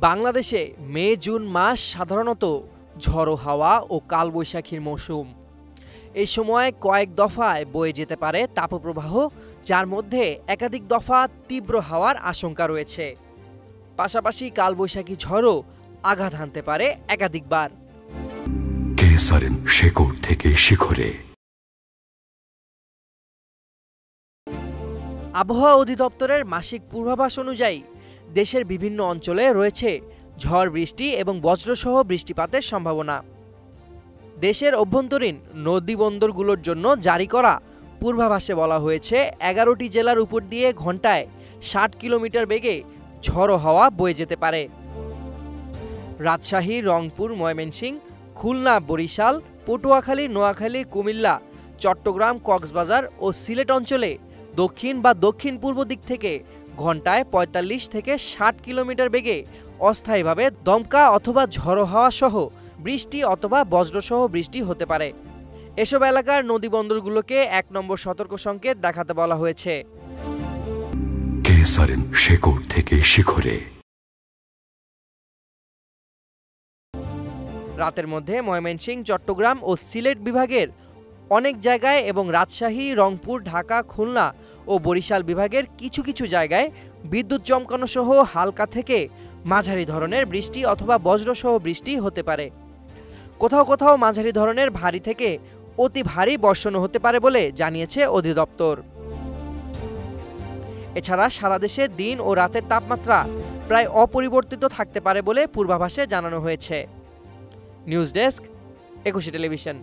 বাংলাদেশে May June মাস সাধারণত ঝড়ো হাওয়া ও কালবৈশাখীর মৌসুম। এই সময় কয়েক দফায় বয়ে যেতে পারে তাপপ্রবাহ, যার মধ্যে একাধিক দফা তীব্র হাওয়ার আশঙ্কা রয়েছে। পাশাপাশি কালবৈশাখী ঝড়ও আঘাত হানতে পারে একাধিকবার। কেসারেন শেকড় থেকে শিখরে। আবহাওয়া অধিদপ্তরের মাসিক পূর্বাভাস অনুযায়ী দেশের বিভিন্ন অঞ্চলে রয়েছে ঝড় বৃষ্টি এবং বজ্রসহ বৃষ্টিপাতের সম্ভাবনা। দেশের অভ্যন্তরীণ নদী বন্দরগুলোর জন্য জারি করা পূর্বাভাসে বলা হয়েছে ১১টি জেলার উপর দিয়ে ঘন্টায় ৬০ কিলোমিটার বেগে ঝড়ো হাওয়া বয়ে যেতে পারে। রাজশাহী, রংপুর, ময়মনসিংহ, খুলনা, বরিশাল, পটুয়াখালী, নোয়াখালী, কুমিল্লা, চট্টগ্রাম, কক্সবাজার ও সিলেট অঞ্চলে দক্ষিণ বা দক্ষিণ পূর্ব দিক থেকে ঘন্টায় ৪৫ থেকে ৬০ কিলোমিটার বেগে অস্থায়ীভাবে দমকা অথবা ঝড়ো হাওয়া সহ বৃষ্টি অথবা বজ্রসহ বৃষ্টি হতে পারে। এসব এলাকার নদী বন্দরগুলোকে ১ নম্বর সতর্ক সংকেত দেখাতে বলা হয়েছে। কেসারেন শেকড় থেকে শিখরে। রাতের মধ্যে ময়মনসিংহ, চট্টগ্রাম ও সিলেট বিভাগের অনেক জায়গায় এবং রাজশাহী, রংপুর, ঢাকা, খুলনা ও বরিশাল বিভাগের কিছু কিছু জায়গায় বিদ্যুৎ চমকানো সহ হালকা থেকে মাঝারি ধরনের বৃষ্টি অথবা বজ্রসহ বৃষ্টি হতে পারে। কোথাও কোথাও মাঝারি ধরনের ভারী থেকে অতি ভারী বর্ষণও হতে পারে বলে জানিয়েছে অধিদপ্তর। এছাড়া সারা দেশে দিন ও রাতের তাপমাত্রা প্রায় অপরিবর্তিত থাকতে পারে বলে পূর্বাভাসে জানানো হয়েছে। নিউজ ডেস্ক, একুশে টেলিভিশন।